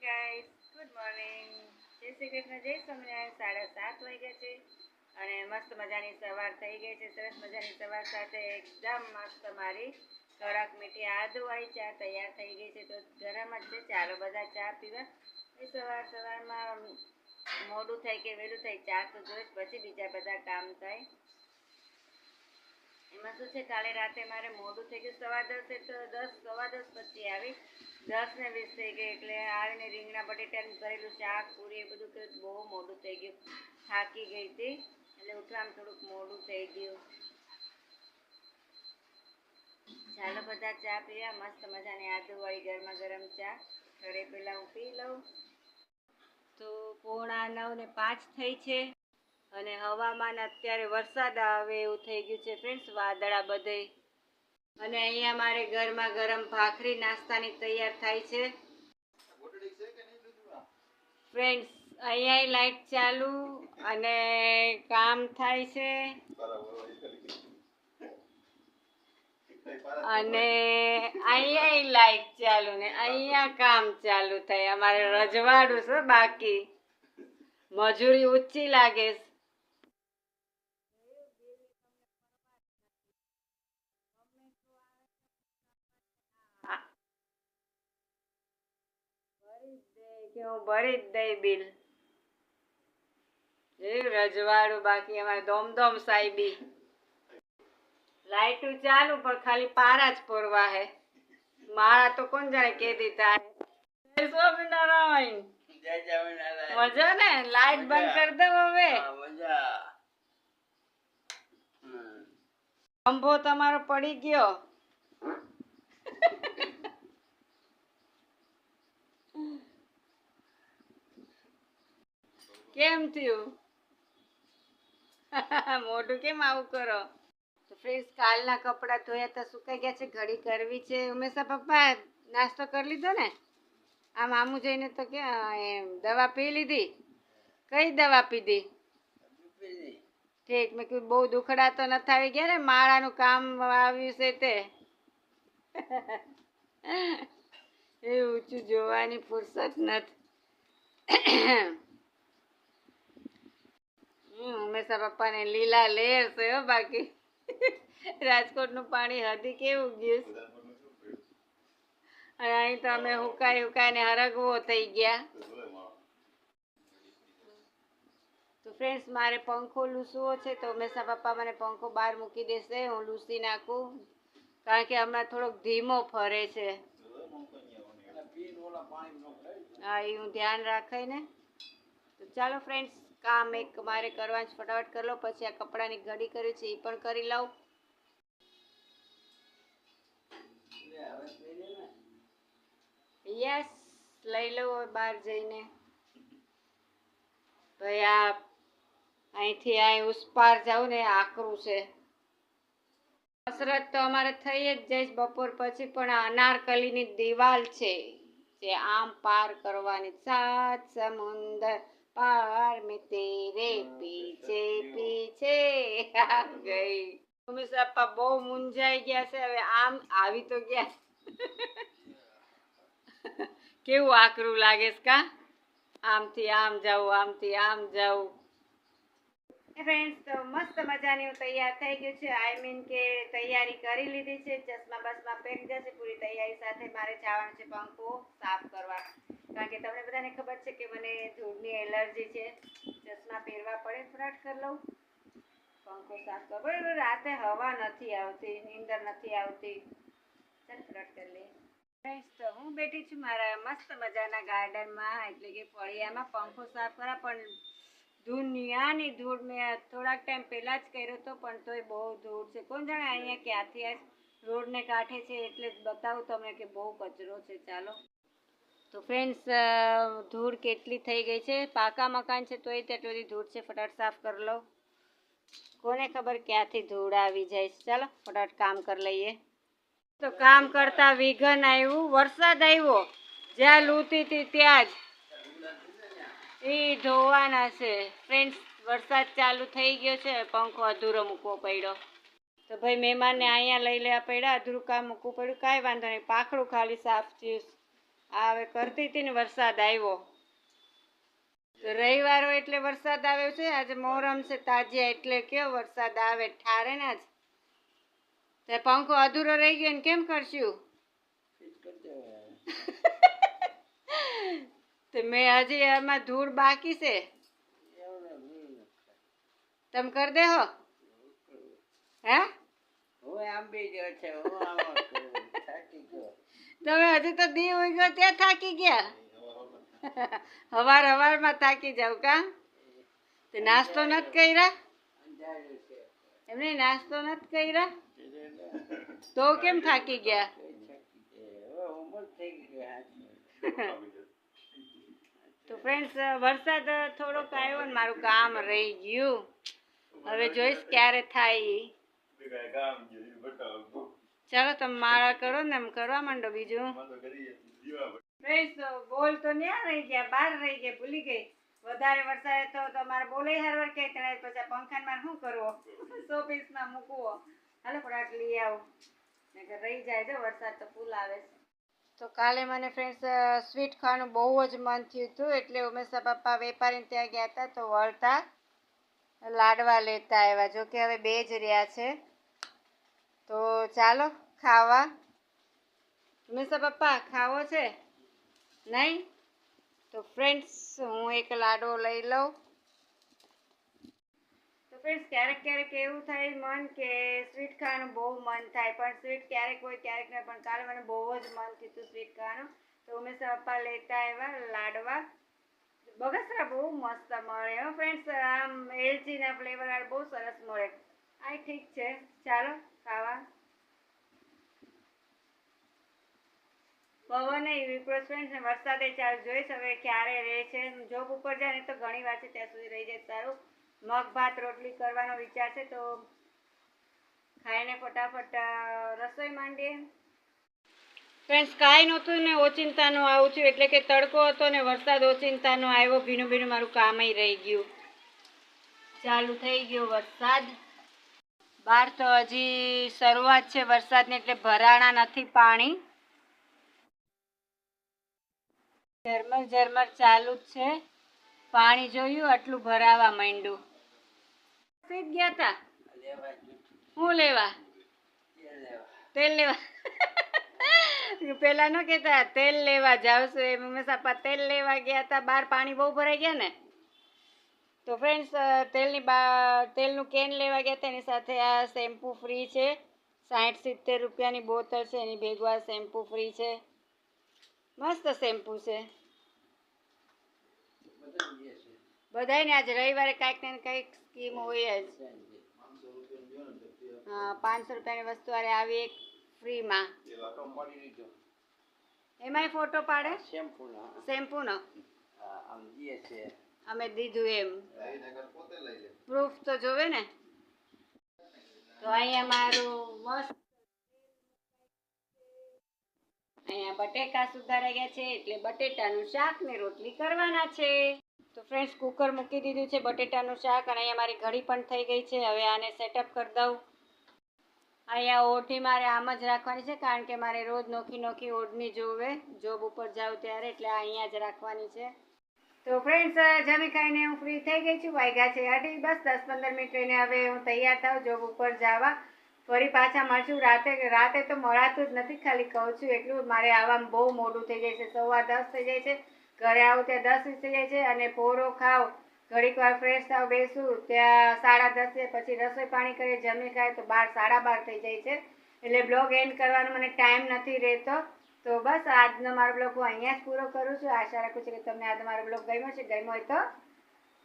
Guys, good morning. જય શ્રી કૃષ્ણ, જય સ્વામિનારાયણ. 7:30 વાગ્યા છે અને મસ્ત મજાની સવાર થઈ ગઈ છે. સરસ મજાની સવાર સાથે એકદમ મસ્ત મારી કડક મીઠી આદુવાળી ચા તૈયાર થઈ ગઈ છે. તો ગરમ જ છે, ચાલો બધા ચા પીવા. એ સવારમાં મોડું થાય કે વહેલું થાય, ચા તો જોઈ પછી બીજા બધા કામ થાય. એમાં શું છે, કાલે રાતે મારે મોડું થઈ ગયું, 10:15 તો 10, 10:15 પછી આવી, 10:20 થઈ ગઈ. એટલે આવીને રીંગણા બટેટાનું કરેલું શાક પૂરી એ બધું કર્યું, બહુ મોડું થઈ ગયું, થાકી ગઈ હતી એટલે ઉઠવામાં થોડુંક મોડું થઈ ગયું. ચાલો બધા ચા પીવા, મસ્ત મજાની આદુવાળી ગરમા ગરમ ચા. ઘરે પહેલાં હું પી લઉં. તો 9:45 થઈ છે અને હવામાન અત્યારે વરસાદ આવે એવું થઈ ગયું છે ફ્રેન્ડ્સ, વાદળા બધે. અને અહીંયા મારે ગરમા ગરમ ભાખરી નાસ્તાની તૈયાર થાય છે ફ્રેન્ડ્સ. અહીંયા લાઈટ ચાલુ અને કામ થાય છે અને અહીંયા લાઈટ ચાલુ ને અહીંયા કામ ચાલુ થાય. અમારે રજવાડું છે બાકી, મજૂરી ઊંચી લાગે. કે હું ભરી જ દઈ બિલ. એ રજવાડું બાકી, અમારે દોમદોમ સાહેબી. લાઈટું ચાલુ પણ ખાલી પારા જ પૂરવા હે. મારા તો કોણ જાણે કે દીધા. જય સ્વામિનારાયણ. મજા ને, લાઈટ બંધ કરી દઉં હવે. ખંભો તમારો પડી ગયો. કેમ થયું? મોઢું કેમ આવું કરો? તો ફ્રેન્ડ્સ, કાલના કપડાં ધોયા તો સુકાઈ ગયા છે, ઘડી કરવી છે. ઉમેશા પપ્પા નાસ્તો કરી લીધો ને? આમ આમું જઈને તો કે દવા પી લીધી. કઈ દવા પીધી? ઠીક, મેં કીધું બહુ દુખડા તો નથી આવી ગયા ને? માળાનું કામ આવ્યું છે તે. એ ઊંચું જોવાની ફુરસત નથી. ઉમેશા પપ્પાને લીલા લેર છે હો બાકી. રાજકોટનું પાણી હદી કેવું ગયું. અને અહીં તો અમે હુકાઈને હરગવો થઈ ગયા. તો ફ્રેન્ડ્સ, મારે પંખો લૂસવો છે તો ઉમેશા પપ્પા મને પંખો બહાર મૂકી દેશે, હું લૂસી નાખું, કારણ કે હમણાં થોડોક ધીમો ફરે છે. હા, એ હું ધ્યાન રાખે ને. તો ચાલો ફ્રેન્ડ્સ, કામ એક મારે કરવાનું, ફટાફટ કરી લો, પછી આ કપડાની ઘડી કરી છે એ પણ કરી લઉં. યસ, લઈ લઉં બહાર જઈને. ભાઈ આ અહીંથી અહીં ઉસપાર જાઉં ને, આકરું છે. કસરત તો અમારે થઈ જ જઈશ બપોર પછી, પણ અનારકલીની દિવાલ છે જે આમ પાર કરવાની. 7 સમુંદર પાર મેં તેરે પીછે પીછે આ ગઈ. ઉમેશ પપ્પા બહુ મૂંઝાઈ ગયા છે. હવે આમ આવી તો ગયા. કેવું આકરું લાગે છે કા? આમથી આમ જાઉં, આમથી આમ જાઉં. ફ્રેન્ડ્સ, તો મસ્ત મજાની હું તૈયાર થઈ ગયું છે. આઈ મીન કે તૈયારી કરી લીધી છે. ચશ્મા બસમાં પહેરી જશે. પૂરી તૈયારી સાથે મારે જવાનું છે પંખો સાફ કરવા, કારણ કે તમને બધાને ખબર છે કે મને ધૂળની એલર્જી છે. ચશ્મા પહેરવા પડે. ફટાફટ કરી લઉં, પંખો સાફ કરો. બરાબર, રાતે હવા નથી આવતી, નીંદર નથી આવતી. ચાલ ફટાફટ કરી લઈએ. ફ્રેન્ડ્સ, તો હું બેઠી છું મારા મસ્ત મજાના ગાર્ડનમાં, એટલે કે ફળિયામાં. પંખો સાફ કરા પણ દુનિયાની ધૂળ. મેં થોડાક ટાઈમ પહેલાં જ કર્યો હતો, પણ તોય બહુ ધૂળ છે. કોણ જાણે અહીંયા ક્યાંથી આ રોડને કાંઠે છે, એટલે જ બતાવું તમને કે બહુ કચરો છે. ચાલો. તો ફ્રેન્ડ્સ, ધૂળ કેટલી થઈ ગઈ છે. પાકા મકાન છે તોય તેટલી બધી ધૂળ છે. ફટાફટ સાફ કરી લો. કોને ખબર ક્યાંથી ધૂળ આવી જાય છે. ચાલો ફટાફટ કામ કરી લઈએ. તો કામ કરતા વિઘન આવ્યું, વરસાદ આવ્યો. જ્યાં લૂંટી હતી ત્યાં જ એ ધોવાના છે. ફ્રેન્ડ્સ, વરસાદ ચાલુ થઈ ગયો છે. પંખો અધૂરો મૂકવો પડ્યો. તો ભાઈ મહેમાનને અહીંયા લઈ લેવા પડ્યા, અધૂરું કામ મૂકવું પડ્યું. કાંઈ વાંધો નહીં, પાંખડું ખાલી સાફ થયું. આ હવે કરતી હતી ને વરસાદ આવ્યો. તો રવિવાર હોય એટલે વરસાદ આવ્યો છે. આજે મોહરમ છે તાજિયા એટલે કેવો વરસાદ આવે ઠારે ને આજ. તે પંખો અધૂરો રહી ગયો ને કેમ કરશું? તો મેં હજી એમાં ધૂળ બાકી છે. તમે કરી દે હો હે? તમે હજી તો દી હોય ગયો ત્યાં થાકી ગયા. હવારમાં થાકી જાવ કા? તે નાસ્તો નથી કર્યા? એમને નાસ્તો નથી કર્યા તો કેમ થાકી ગયા? તો ફ્રેન્ડ્સ વરસાદ થોડોક આવ્યો ને મારું કામ રહી ગયું. હવે જોઈશ ક્યારે થાય. ચાલો તમે માળા કરો ને એમ કરવા માંડો બીજું. ફ્રેન્ડ્સ બોલ તો ન્યા રહી ગયા, બહાર રહી ગયા, ભૂલી ગઈ. વધારે વરસાદ તો તમારે બોલે હરવાર કે પછી પંખામાં શું કરવો? શોપીસમાં મૂકવો. હાલો થોડાક લઈ આવું રહી જાય તો વરસાદ તો ફૂલ આવે છે. તો કાલે મને ફ્રેન્ડ્સ સ્વીટ ખાવાનું બહુ જ મન થયું હતું એટલે ઉમેશા પપ્પા વેપારીને ત્યાં ગયા હતા તો વળતા લાડવા લેતા આવ્યા. જો કે હવે 2 જ રહ્યા છે તો ચાલો ખાવા. ઉમેશા પપ્પા ખાવો છે નહીં? તો ફ્રેન્ડ્સ હું એક લાડવો લઈ લઉં. તો ફ્રેન્ડ્સ ક્યારેક એવું થાય મન કે સ્વીટ ખાવાનું બહુ મન થાય પણ સ્વીટ ક્યારેક હોય ક્યારેક નહીં. પણ કાલે મને બહુ જ મન થયું હતું સ્વીટ ખાવાનું તો ઉમેશા પપ્પા લેતા આવ્યા લાડવા. બગસરા બહુ મસ્ત મળે હો ફ્રેન્ડ્સ. આમ એલચીના ફ્લેવર બહુ સરસ મળે. આ ઠીક છે ચાલો ખાવા. પવન વિપ્રોસ ફ્રેન્ડ્સ ને વરસાદે ચાલુ જોઈશ હવે ક્યારે રહે છે. જોબ ઉપર જાય ને તો ઘણી વાર છે ત્યાં સુધી રહી જાય સારું. મગ ભાત રોટલી કરવાનો વિચાર છે તો ખાઈને ફટાફટ રસોઈ માંડીએ. ફ્રેન્ડ્સ કાંઈ નહોતું ને ઓચિંતાનું આવું છું એટલે કે તડકો હતો ને વરસાદ ઓચિંતાનો આવ્યો. ભીનું મારું કામ રહી ગયું. ચાલુ થઈ ગયો વરસાદ. બહાર તો હજી શરૂઆત છે વરસાદની એટલે ભરાણા નથી પાણી. ઝરમર ચાલુ જ છે. પાણી જોયું આટલું ભરાવા માંડ્યું. સીધ ગયા તા શું લેવા? તેલ લેવા. પેલા ન કેતા તેલ લેવા જાવ છું એમ. હંમેશા તેલ લેવા ગયા હતા. બહાર પાણી બહુ ભરાઈ ગયા ને તો ફ્રેન્ડ્સ તેલનું કેન લેવા ગયા હતા. એની સાથે આ શેમ્પૂ ફ્રી છે. 60-70 રૂપિયાની બોટલ છે. એની ભેગું આ શેમ્પૂ ફ્રી છે. મસ્ત શેમ્પૂ છે. બધાને આજે રવિવારે કાંઈક ને કંઈક સ્કીમ હોય જ. હા 500 રૂપિયાની વસ્તુ અરે આવી એક ફ્રીમાં. એમાંય ફોટો પાડે શેમ્પૂનો. અમે દીધું એમ પ્રૂફ તો જોવે ને. તો અહીંયા મારું મસ્ત અહીંયા બટેકા સુધારાઈ ગયા છે એટલે બટેટાનું શાક ને રોટલી કરવાના છે. તો ફ્રેન્ડ્સ કુકર મૂકી દીધું છે બટેટાનું શાક અને અહીંયા મારી ઘડી પણ થઈ ગઈ છે. હવે આને સેટઅપ કરી દઉં. અહીંયા ઓઢી મારે આમ જ રાખવાની છે કારણ કે મારે રોજ નોખી ઓઢણી જોવે જોબ ઉપર જાઉં ત્યારે એટલે અહીંયા જ રાખવાની છે. તો ફ્રેન્ડ્સ જમી ખાઈને હું ફ્રી થઈ ગઈ છું. વાગ્યા છે 8. બસ 10-15 મિનિટ રહીને હવે હું તૈયાર થાઉં જોબ ઉપર જવા. ફરી પાછા મળશું રાતે તો મળાતું જ નથી. ખાલી કહું છું એટલું. મારે આવવામાં બહુ મોડું થઈ જાય છે. 10:15 થઈ જાય છે. ઘરે આવું ત્યાં 10 થઈ જાય છે અને પોરો ખાવ ઘડીક વાર ફ્રેશ થાવ બેસું ત્યાં 10:30 પછી રસોઈ પાણી કરી જમી ખાય તો 12-12:30 થઈ જાય છે. એટલે બ્લોગ એન્ડ કરવાનો મને ટાઈમ નથી રહેતો. તો બસ આજનો મારો બ્લોગ હું અહીંયા જ પૂરો કરું છું. આશા રાખું છું કે તમને આજનો મારો બ્લોગ ગમ્યો છે. ગમ્યો હોય તો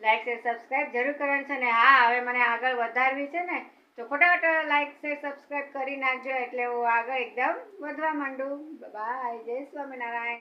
લાઈક શેર સબસ્ક્રાઈબ જરૂર કરવાનું છે. ને હા હવે મને આગળ વધારવી છે ને તો ફટાફટ લાઈક શેર સબસ્ક્રાઈબ કરી નાખજો એટલે હું આગળ એકદમ વધવા માંડું. બાય. જય સ્વામિનારાયણ.